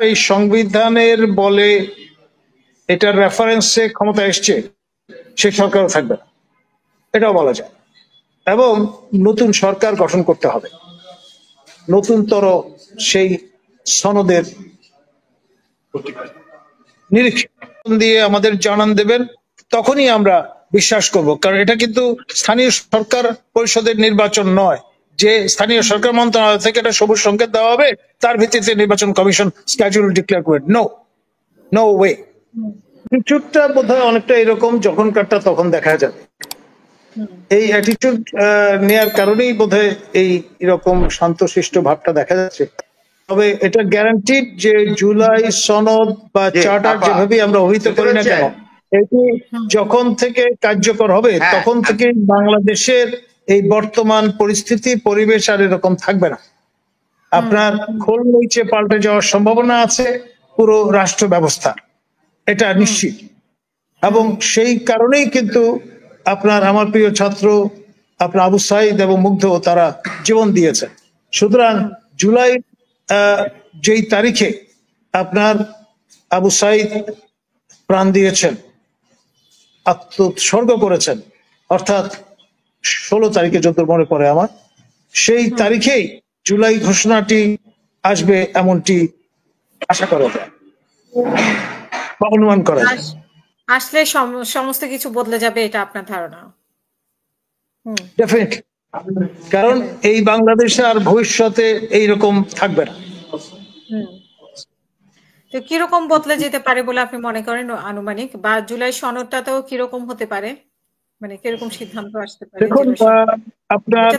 এই সংবিধানের বলে এটার রেফারেন্সে ক্ষমতা এসছে সেই সরকারও থাকবে না, এটাও বলা যায়। এবং নতুন সরকার গঠন করতে হবে, নতুনতর সেই সনদের নিরীক্ষে দিয়ে আমাদের জানান দেবেন, তখনই আমরা বিশ্বাস করব। কারণ এটা কিন্তু স্থানীয় সরকার পরিষদের নির্বাচন নয় যে স্থানীয় সরকার মন্ত্রণালয় থেকে এটা সবুজ সংকেত দেওয়া হবে, তার ভিত্তিতে নির্বাচন কমিশন স্কেডিউল ডিক্লেয়ার করবে। No way. কিছুটা বোধহয় অনেকটা এরকম, যখনকারটা তখন দেখা যাবে। এই অ্যাটিটিউড নেয়ার কারণেই বোধহয় এই এরকম শান্তশিষ্ট ভাবটা দেখা যাচ্ছে। তবে এটা গ্যারান্টিড যে জুলাই সনদ বা চার্টার যেভাবে আমরা অভিহিত করি না কেন, এটি যখন থেকে কার্যকর হবে তখন থেকে বাংলাদেশের এই বর্তমান পরিস্থিতি পরিবেশ আর এরকম থাকবে না। আপনার খোল নিচে পাল্টে যাওয়ার সম্ভাবনা আছে পুরো রাষ্ট্র ব্যবস্থা, এটা নিশ্চিত। এবং সেই কারণেই কিন্তু আপনার আমার প্রিয় ছাত্র আপনার আবু সাইদ এবং মুগ্ধ তারা জীবন দিয়েছে। সুতরাং জুলাই যেই তারিখে আপনার আবু সাইদ প্রাণ দিয়েছেন, আত্মোৎসর্গ করেছেন, অর্থাৎ 16 তারিখে যত মনে পড়ে আমার, সেই তারিখেই জুলাই ঘোষণাটি আসবে এমনটি আশা করা যায় বা অনুমান করা যায়। আসলে সমস্ত কিছু বদলে যাবে, এটা আপনার ধারণা? ডেফিনেটলি, কারণ এই বাংলাদেশে আর ভবিষ্যতে এইরকম থাকবে না। তো কিরকম বদলে যেতে পারে বলে আপনি মনে করেন আনুমানিক? বা জুলাই সনদটাতেও কিরকম হতে পারে, মানে কিরকম সিদ্ধান্ত আসতে পারে? দেখুন আপনার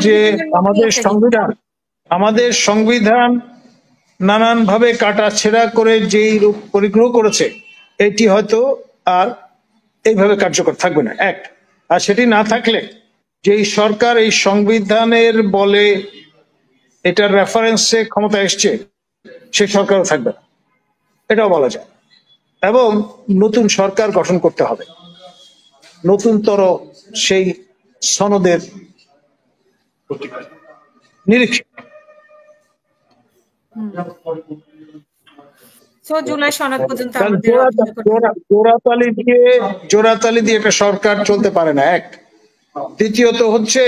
যে আমাদের সংবিধান নানান ভাবে কাটা ছেঁড়া করে যেই রূপ পরিগ্রহ করেছে, এটি হয়তো আর এইভাবে কার্যকর থাকবে না, এক। আর সেটি না থাকলে যেই সরকার এই সংবিধানের বলে এটার রেফারেন্সে ক্ষমতা এসছে সেই সরকারও থাকবে না, এটাও বলা যায়। এবং নতুন সরকার গঠন করতে হবে, নতুনতর সেই সনদের নিরীক্ষে। জোড়াতালি দিয়ে একটা সরকার চলতে পারে না, এক। দ্বিতীয়ত হচ্ছে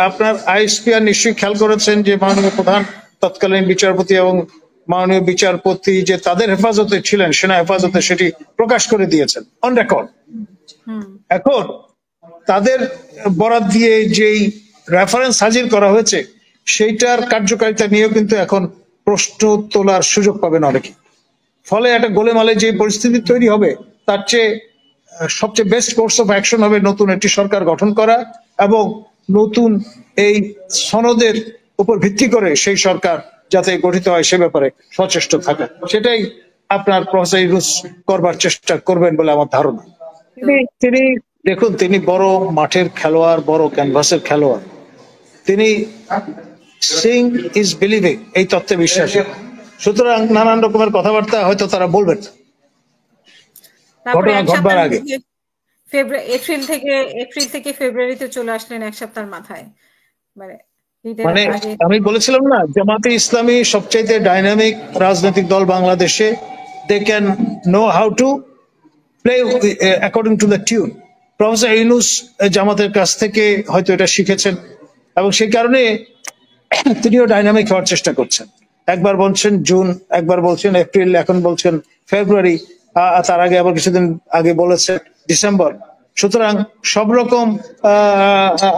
আপনার আইএসপিআর নিশ্চয়ই খেয়াল করেছেন যে মাননীয় প্রধান তৎকালীন বিচারপতি এবং মাননীয় বিচারপতি যে তাদের হেফাজতে ছিলেন, সেনা হেফাজতে, সেটি প্রকাশ করে দিয়েছেন অন রেকর্ড। এখন তাদের বরাত দিয়ে যেই রেফারেন্স হাজির করা হয়েছে সেইটার কার্যকারিতা নিয়েও কিন্তু এখন প্রশ্ন তোলার সুযোগ পাবেন অনেকে। ফলে একটা গোলেমালে যে পরিস্থিতি তৈরি হবে, তার চেয়ে সবচেয়ে বেস্ট কোর্স অফ অ্যাকশন হবে নতুন একটি সরকার গঠন করা এবং নতুন এই সনদের উপর ভিত্তি করে সেই সরকার যাতে গঠিত হয় সে ব্যাপারে সচেষ্ট থাকা। সেটাই আপনার প্রফেসর ইউনূস করবার চেষ্টা করবেন বলে আমার ধারণা। তিনি দেখুন, তিনি বড় মাঠের খেলোয়াড়, বড় ক্যানভাসের খেলোয়াড়। তিনি সিং ইজ বিলিভিং, এই তত্ত্বে বিশ্বাসী। সুতরাং নানান রকমের কথাবার্তা হয়তো তারা বলবেন ঘটনা ঘটবার আগে। এপ্রিল থেকে ফেব্রুয়ারিতে চলে আসলেন এক সপ্তাহের মাথায়। মানে আমি বলেছিলাম না, জামাতে ইসলামী সবচাইতে ডাইনামিক রাজনৈতিক দল বাংলাদেশে। They can know how to play according to the tune. Professor Yunus জামাতের কাছ থেকে হয়তো এটা শিখেছেন এবং সেই কারণে তিনিও ডাইনামিক হওয়ার চেষ্টা করছেন। একবার বলছেন জুন, একবার বলছেন এপ্রিল, এখন বলছেন ফেব্রুয়ারি, তার আগে আবার কিছুদিন আগে বলেছেন ডিসেম্বর। সুতরাং সব রকম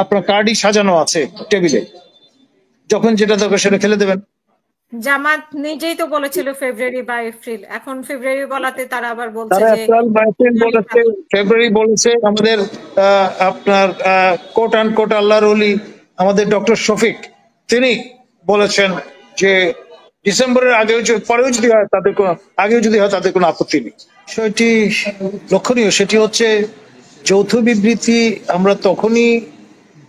আপনার কার্ডই সাজানো আছে টেবিলে, যখন যেটা দরকার সেটা খেলে দেবেন। জামাত নিজেই তো বলেছিল ফেব্রুয়ারি বা এপ্রিল, এখন ফেব্রুয়ারি বলাতে তারা আবার বলছে যে ফেব্রুয়ারি বলেছে। আমাদের আপনার কোট অ্যান্ড কোট আল্লাহর ওলি আমাদের ডক্টর শফিক, তিনি বলেছেন যে ডিসেম্বরের আগেও পরেও যদি হয় তাদের কোনো, আগেও যদি হয় তাদের কোনো আপত্তি নেই। বিষয়টি লক্ষণীয়, সেটি হচ্ছে যৌথ বিবৃতি আমরা তখনই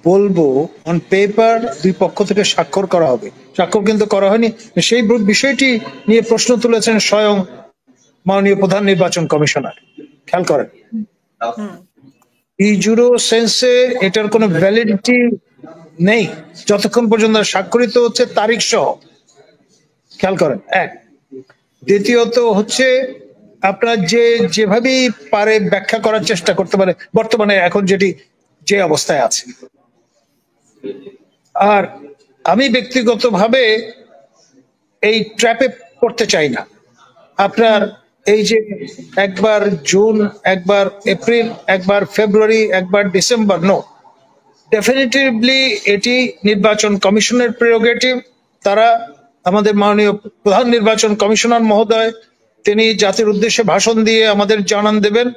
বলবো অন পেপার দুই পক্ষ থেকে স্বাক্ষর করা হবে। স্বাক্ষর কিন্তু করা হয়নি। সেই বিষয়টি নিয়ে প্রশ্ন তুলেছেন স্বয়ং মাননীয় প্রধান নির্বাচন কমিশনার। খেয়াল করেন, ইজুরো সেন্সে এটার কোনো ভ্যালিডিটি নেই যতক্ষণ পর্যন্ত স্বাক্ষরিত হচ্ছে তারিখ সহ খেয়াল করেন এক। দ্বিতীয়ত হচ্ছে আপনার যেভাবেই পারে ব্যাখ্যা করার চেষ্টা করতে পারে বর্তমানে এখন যে অবস্থায় আছে। আর আমি ব্যক্তিগতভাবে এই ট্র্যাপে পড়তে চাই না। আপনার এই যে একবার জুন, একবার এপ্রিল, একবার ফেব্রুয়ারি, একবার ডিসেম্বর, নো, ডেফিনেটিভলি এটি নির্বাচন কমিশনের প্রেরোগেটিভ। তারা, আমাদের মাননীয় প্রধান নির্বাচন কমিশনার মহোদয়, তিনি জাতির উদ্দেশ্যে ভাষণ দিয়ে আমাদের জানান দেবেন,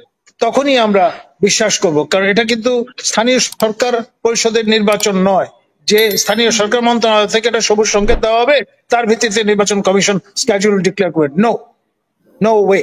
তখনই আমরা বিশ্বাস করব। কারণ এটা কিন্তু স্থানীয় সরকার পরিষদের নির্বাচন নয় যে স্থানীয় সরকার মন্ত্রণালয় থেকে একটা সবুজ সংকেত দেওয়া হবে, তার ভিত্তিতে নির্বাচন কমিশন স্কেডিউল ডিক্লেয়ার করবে। No way.